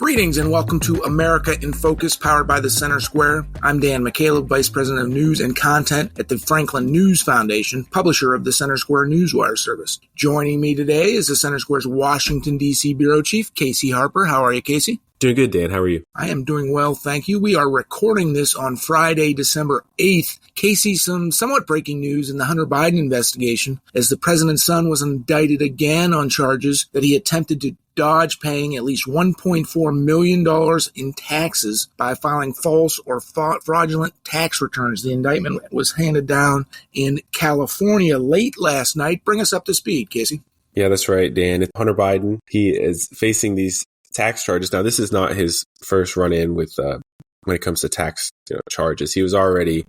Greetings and welcome to America in Focus, powered by the Center Square. I'm Dan McCaleb, Vice President of News and Content at the Franklin News Foundation, publisher of the Center Square Newswire service. Joining me today is the Center Square's Washington, D.C. Bureau Chief, Casey Harper. How are you, Casey? Doing good, Dan. How are you? I am doing well, thank you. We are recording this on Friday, December 8th. Casey, some somewhat breaking news in the Hunter Biden investigation, as the president's son was indicted again on charges that he attempted to dodge paying at least $1.4 million in taxes by filing false or fraudulent tax returns. The indictment was handed down in California late last night. Bring us up to speed, Casey. Yeah, that's right, Dan. Hunter Biden, he is facing these tax charges. Now, this is not his first run-in with when it comes to tax charges. He was already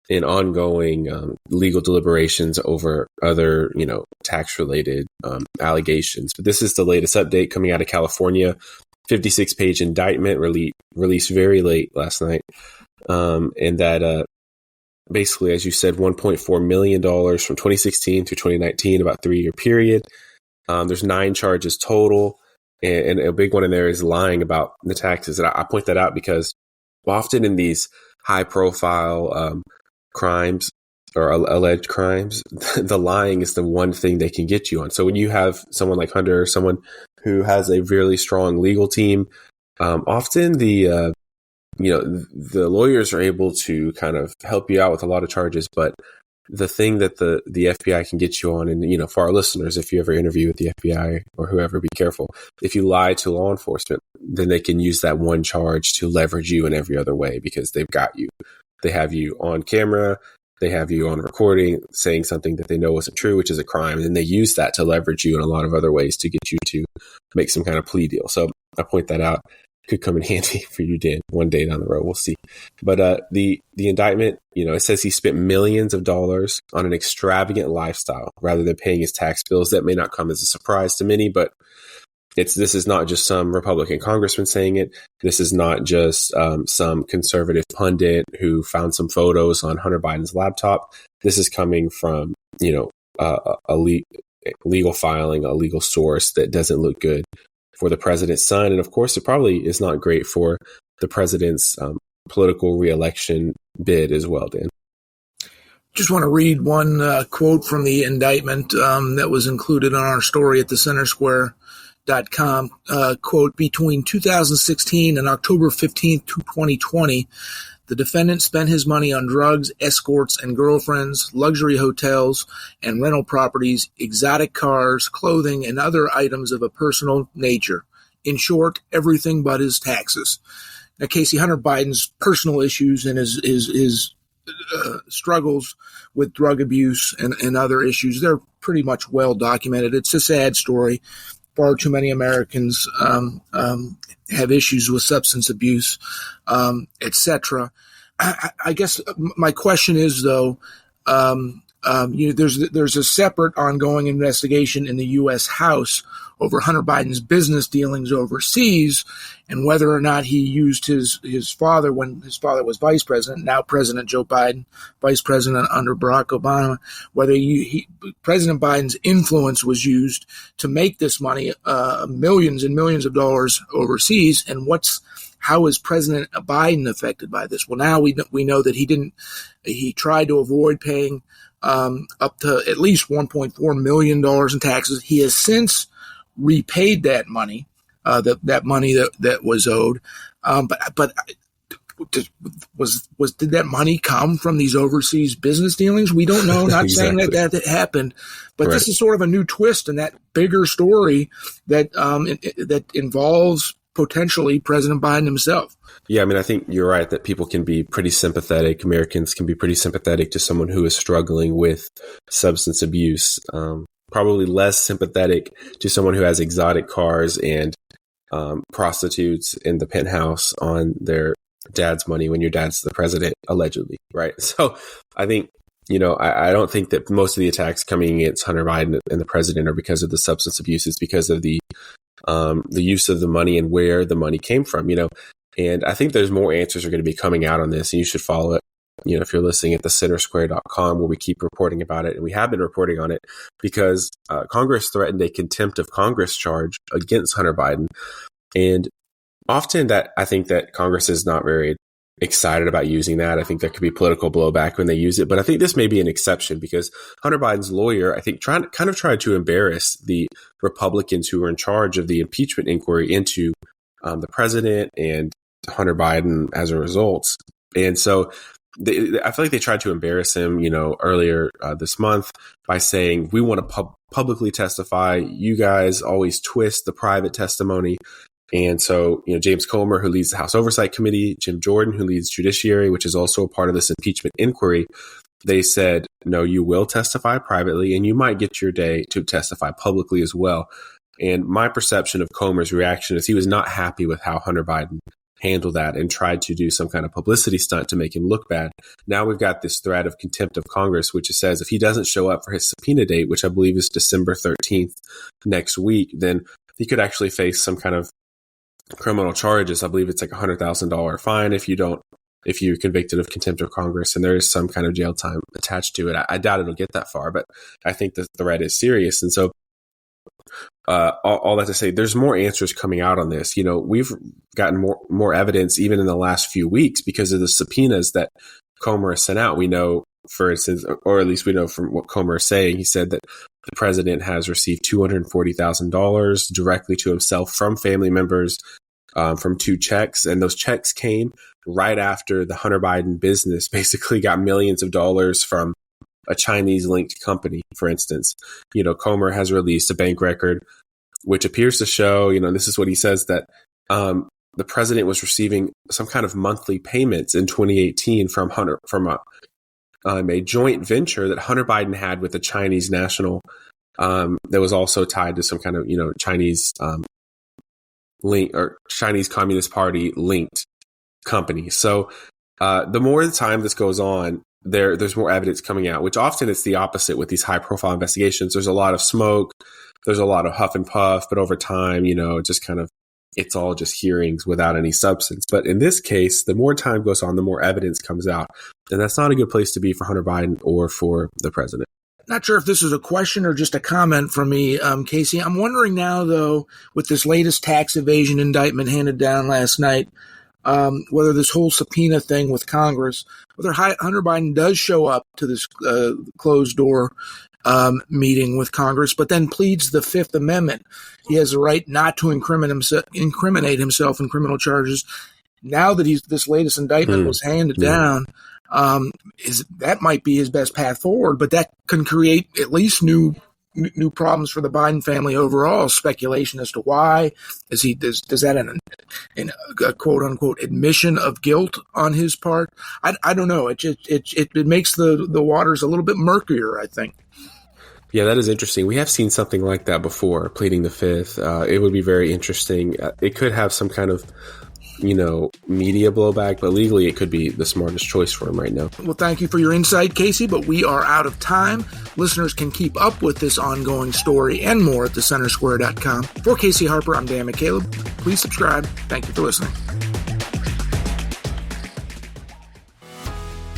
in ongoing legal deliberations over other, tax-related allegations. But this is the latest update coming out of California. 56-page indictment released very late last night. And that basically, as you said, $1.4 million from 2016 to 2019, about a 3-year period. There's 9 charges total. And a big one in there is lying about the taxes. And I point that out because often in these high-profile crimes or alleged crimes, the lying is the one thing they can get you on. So when you have someone like Hunter, someone who has a really strong legal team, often the lawyers are able to kind of help you out with a lot of charges. But the thing that the FBI can get you on, and, for our listeners, if you ever interview with the FBI or whoever, be careful. If you lie to law enforcement, then they can use that one charge to leverage you in every other way because they've got you. They have you on camera. They have you on recording saying something that they know wasn't true, which is a crime. And they use that to leverage you in a lot of other ways to get you to make some kind of plea deal. So I point that out. Could come in handy for you, Dan, one day down the road. We'll see. But the indictment, it says he spent millions of dollars on an extravagant lifestyle rather than paying his tax bills. That may not come as a surprise to many, but this is not just some Republican congressman saying it. This is not just some conservative pundit who found some photos on Hunter Biden's laptop. This is coming from, a legal filing, a legal source that doesn't look good for the president's son. And of course, it probably is not great for the president's political reelection bid as well, Dan. Just want to read one quote from the indictment that was included on our story at the centersquare.com. Quote, between 2016 and October 15th, 2020, the defendant spent his money on drugs, escorts and girlfriends, luxury hotels and rental properties, exotic cars, clothing, and other items of a personal nature. In short, everything but his taxes. Now, Casey, Hunter Biden's personal issues and his struggles with drug abuse and other issues, they're pretty much well documented. It's a sad story. Far too many Americans have issues with substance abuse, etc. I guess my question is, though, there's a separate ongoing investigation in the U.S. House over Hunter Biden's business dealings overseas and whether or not he used his father when his father was vice president, now President Joe Biden, vice president under Barack Obama, whether President Biden's influence was used to make this money, millions and millions of dollars overseas, and how is President Biden affected by this? Well, now we know that he tried to avoid paying up to at least $1.4 million in taxes. He has since repaid that money, that money that was owed. But did that money come from these overseas business dealings? We don't know. Not exactly. Saying that happened, but right. This is sort of a new twist in that bigger story that that involves potentially President Biden himself. Yeah, I think you're right that people can be pretty sympathetic. Americans can be pretty sympathetic to someone who is struggling with substance abuse. Probably less sympathetic to someone who has exotic cars and prostitutes in the penthouse on their dad's money when your dad's the president, allegedly, right? So I think, I don't think that most of the attacks coming against Hunter Biden and the president are because of the substance abuse. It's because of the use of the money and where the money came from, And I think there's more answers are going to be coming out on this, and you should follow it. If you're listening at thecentersquare.com, where we keep reporting about it, and we have been reporting on it because Congress threatened a contempt of Congress charge against Hunter Biden. And often that I think that Congress is not very excited about using that. I think there could be political blowback when they use it, but I think this may be an exception because Hunter Biden's lawyer, I think, tried to embarrass the Republicans who were in charge of the impeachment inquiry into the president and Hunter Biden as a result. And so I feel like they tried to embarrass him, earlier this month by saying, we want to publicly testify. You guys always twist the private testimony. And so, James Comer, who leads the House Oversight Committee, Jim Jordan, who leads Judiciary, which is also a part of this impeachment inquiry, they said, no, you will testify privately and you might get your day to testify publicly as well. And my perception of Comer's reaction is he was not happy with how Hunter Biden handled that and tried to do some kind of publicity stunt to make him look bad. Now we've got this threat of contempt of Congress, which says if he doesn't show up for his subpoena date, which I believe is December 13th next week, then he could actually face some kind of criminal charges. I believe it's like $100,000 fine if you're convicted of contempt of Congress, and there is some kind of jail time attached to it. I doubt it'll get that far, but I think the threat is serious. And so all that to say, there's more answers coming out on this. We've gotten more evidence even in the last few weeks because of the subpoenas that Comer has sent out. We know, for instance, or at least we know from what Comer is saying, he said that the president has received $240,000 directly to himself from family members from 2 checks. And those checks came right after the Hunter Biden business basically got millions of dollars from a Chinese-linked company, for instance. Comer has released a bank record, which appears to show, this is what he says, that the president was receiving some kind of monthly payments in 2018 from a joint venture that Hunter Biden had with a Chinese national that was also tied to some kind of, Chinese link or Chinese Communist Party linked company. So the more the time this goes on, there's more evidence coming out, which often it's the opposite with these high profile investigations. There's a lot of smoke, there's a lot of huff and puff, but over time, just kind of, it's all just hearings without any substance. But in this case, the more time goes on, the more evidence comes out. And that's not a good place to be for Hunter Biden or for the president. Not sure if this is a question or just a comment from me, Casey. I'm wondering now, though, with this latest tax evasion indictment handed down last night, whether this whole subpoena thing with Congress, whether Hunter Biden does show up to this closed door meeting with Congress, but then pleads the Fifth Amendment. He has the right not to incriminate himself in criminal charges. Now that this latest indictment was handed down, that might be his best path forward, but that can create at least new problems for the Biden family overall. Speculation as to why does that a quote unquote admission of guilt on his part? I don't know. It makes the waters a little bit murkier, I think. Yeah, that is interesting. We have seen something like that before, pleading the Fifth. It would be very interesting. It could have some kind of media blowback, but legally it could be the smartest choice for him right now. Well, thank you for your insight, Casey, but we are out of time. Listeners can keep up with this ongoing story and more at thecentersquare.com. For Casey Harper, I'm Dan McCaleb. Please subscribe. Thank you for listening.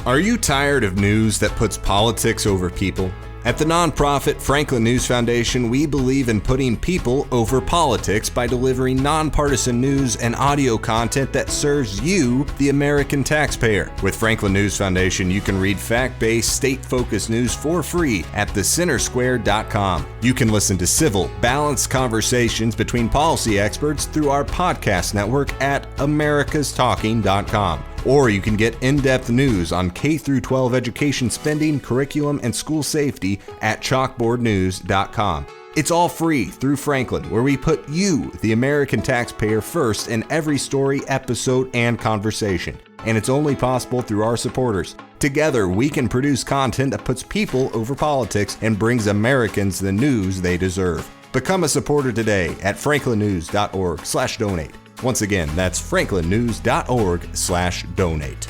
Are you tired of news that puts politics over people? At the nonprofit Franklin News Foundation, we believe in putting people over politics by delivering nonpartisan news and audio content that serves you, the American taxpayer. With Franklin News Foundation, you can read fact-based, state-focused news for free at thecentersquare.com. You can listen to civil, balanced conversations between policy experts through our podcast network at americastalking.com. Or you can get in-depth news on K-12 education spending, curriculum, and school safety at chalkboardnews.com. It's all free through Franklin, where we put you, the American taxpayer, first in every story, episode, and conversation. And it's only possible through our supporters. Together, we can produce content that puts people over politics and brings Americans the news they deserve. Become a supporter today at franklinnews.org/donate. Once again, that's franklinnews.org/donate.